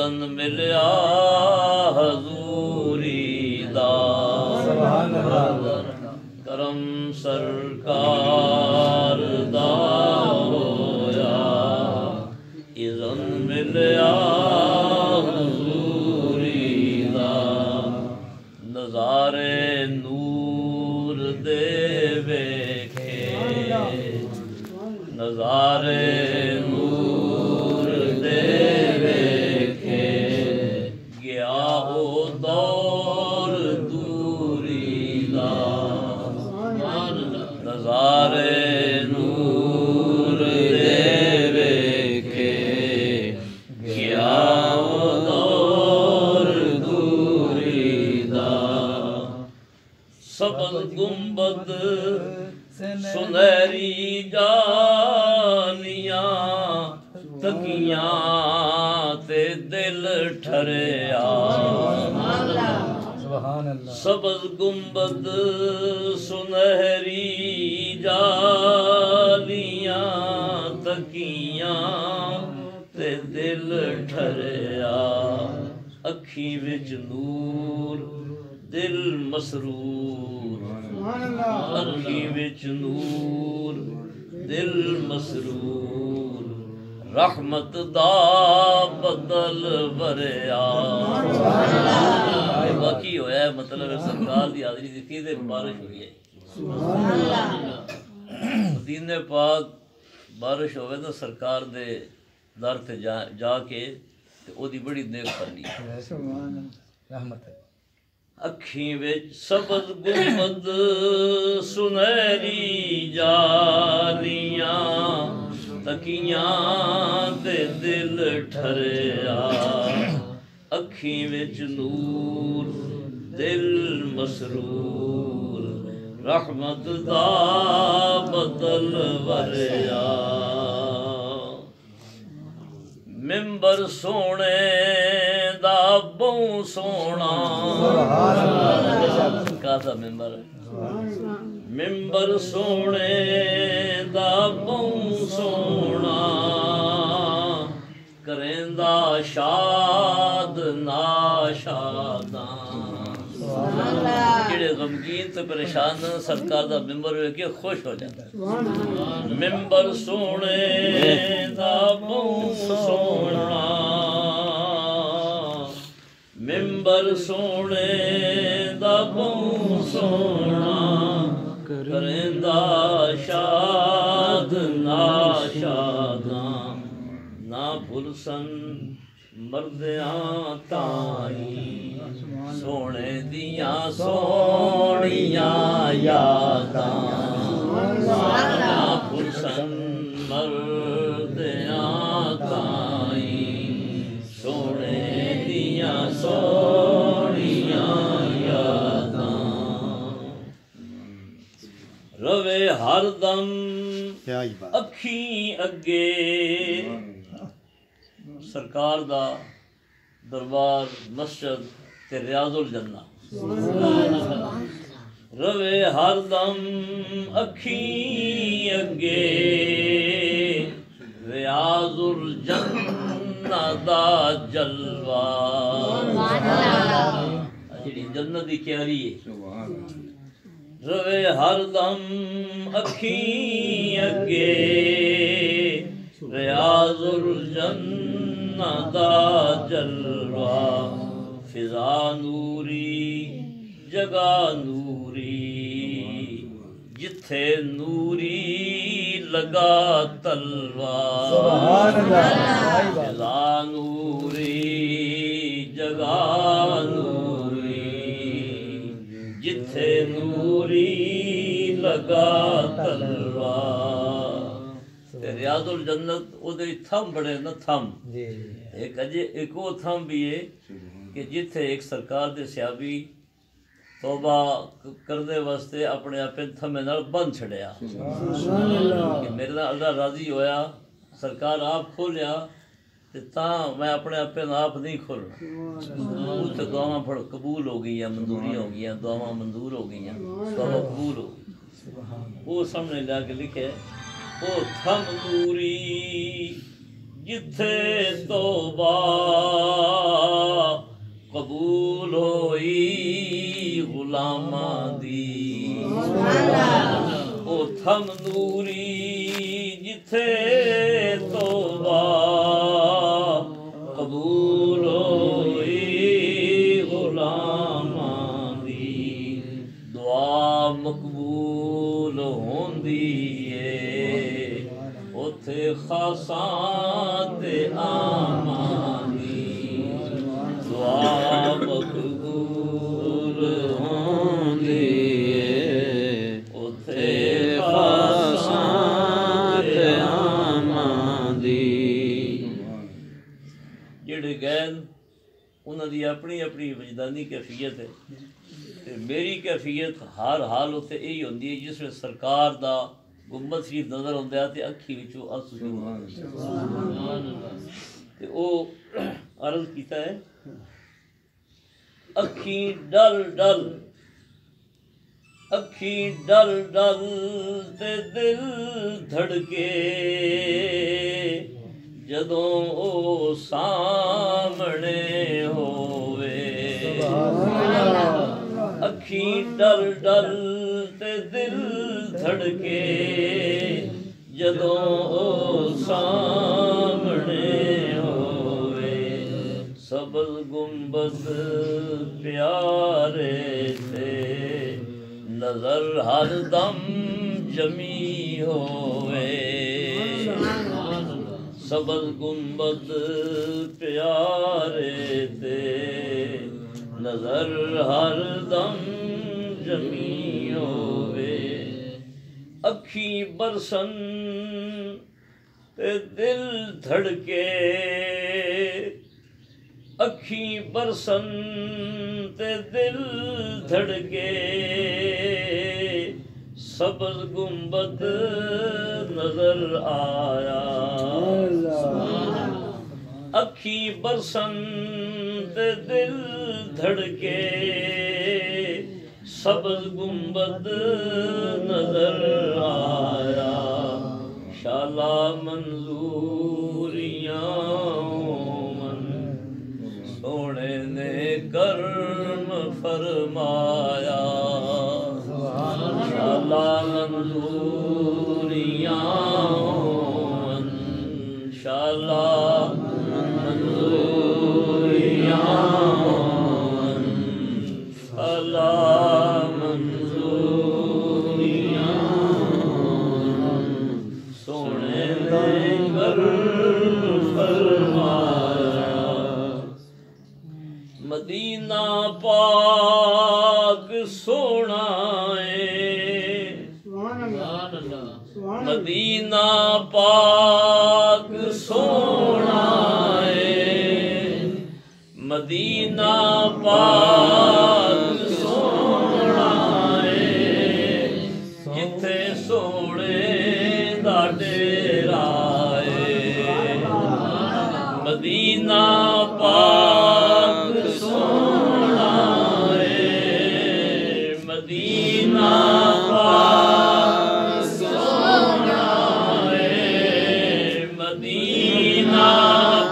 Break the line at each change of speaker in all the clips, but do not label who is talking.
Isn't मिलिया हजूरी दा करम सरकार दा होया इज़न मिलिया हजूरी दा नज़ारे नूर दे वेखे नज़ारे नूर दे वेखे गया हो दौर दूरी दा नज़ारे नूर दे वेखे गया हो दौर दूरी दा सबल गुंबद सुनहरी जानियां तकियां ते दिल ठरिया सबज गुंबद सुनहरी जालियां तकियां ते दिल ठरिया अखी विच नूर दिल मसरूर अखी विच नूर दिल मसरूर रहमत दा बदल वरिया बाकी होया मतलब सरकार दी हाज़री दिखी ते बारिश हुई है मदीने पाक बारिश होवे तो सरकार दे दर ते जाके ते ओदी बड़ी नेक फरनी रहमत है अखी विच सबज गुंबद सुनहरी जालियां तकियां ते दिल ठरिया अखी विच नूर दिल मसरूर रहमत दा बदल वरिया मिंबर सोने दा बहु सोना कासा मिंबर मिंबर सोने दा बहु सोना करेंदा शाद नाशादा जेड़े गमगीन ते परेशान सरकार दा मिंबर वेख के खुश हो जाता मिंबर सोने दा बहु सोना मिंबर सोने दा बहु सोना करेंदा शाद नाशादा ना भुलसन मर्दियां ताई सोने दियां सोनियां यादां ना भुलसन मर्दियां ताई सोने दियां सोनियां यादां रवे हरदम अखी अगे सरकार दा दरबार मस्जिद ते रियाजुल जन्ना रवे हरदम अखी अगे रियाजुल जन्ना दा जलवा जेड़ी जन्नत दी क्यारी है रवे हरदम अखी अगे रियाजुल जन्ना दा जलवा फिजा नूरी जगा नूरी जिथे नूरी लगा तलवा फिजा नूरी जगा नूरी जिथे नूरी लगा तलवा रियाजुल जन्नत ओदे थम बड़े न थम एक अजे एक वो थम भी है कि जिथे एक सरकार दे सियाबी तौबा करने वास्ते अपने आपे थमे नाल बंद छड़िया कि मेरे नाल अल्लाह राजी होया सरकार आप खोलिया ते तां मैं अपने आपे आप नहीं खोलना उत्थे दुआवां पढ़ कबूल हो गई मंजूरी हो गई दुआवां मंजूर हो गई तौबा कबूल हो वो सामने ला के लिखे ओ थम नूरी جتھے توبہ قبول ہوئی غلاماں دی او تھم نوری جتھے توبہ قبول ہوئی غلاماں دی دعا مقبول ہوندی ہے اوتھے خاصاں تے عاماں دی دعا مقبول ہوندی ہے اوتھے خاصاں تے عاماں دی جڑے گئے انہاں دی اپنی اپنی وجدانی کیفیت ہے تے میری کیفیت ہر حال اتنے یہی ہوندی ہے جس میں سرکار دا گنبد شریف نظر آتا ہے تے اکھی وچوں آنسو تے او عرض کیتا ہے اکھیں ڈل ڈل اکھیں ڈل ڈل تے دل دھڑکے جدوں او سامنے ہووے اکھیں ڈل ڈل تے دل دھڑکے جدوں او سامنے ہووے سبز گنبد پیارے تے نظر ہر دم جمی ہووے سبز گنبد پیارے تے نظر ہر دم جمی ہووے اکھیں برسن تے دل دھڑکے اکھیں برسن تے دل دھڑکے سبز گنبد نظر آیا اکھیں برسن تے دل دھڑکے سبز گنبد نظر آیا شالا منظوریاں من سونے نے کرم فرمایا شالا منظوریاں من شالا منظوریاں من شالا منظوریاں سونے نے کرم فرمایا مدینہ پاک سونا مدینہ پاک سونا مدینہ پاک سونا جتھے سونے دا ڈیرا مدینہ پاک سونا مدینہ پاک سونا مدینہ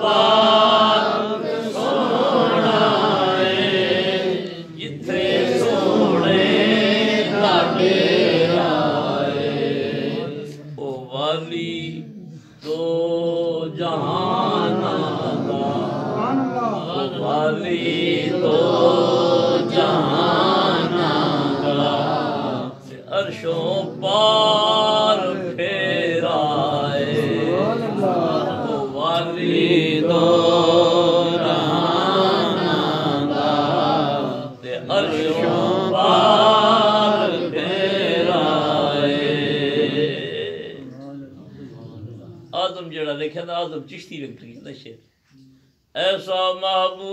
پاک سونا جتھے سونے دا ڈیرا او والی تو جہاناں دا والی تو جہاناں دا عرشوں پار پھیرائے والی تو جہاناں دا عرشوں پار پھیرائے آدم جڑا لکھا نا آدم چشتی لکھی نا شیر ایسا محبوب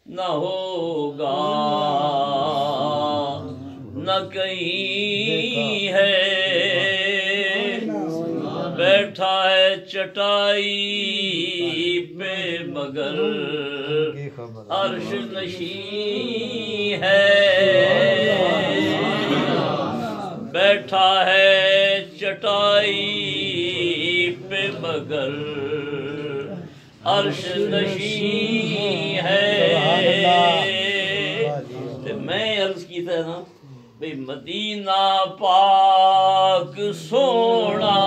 نہ ہوگا نہ کہیں ہے بیٹھا ہے چٹائی پہ مگر عرش نشین ہے بیٹھا ہے چٹائی پہ مگر عرش نشین ہے۔ میں عرض کی تھا نا بھئی مدینہ پاک سونا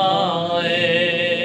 ہے،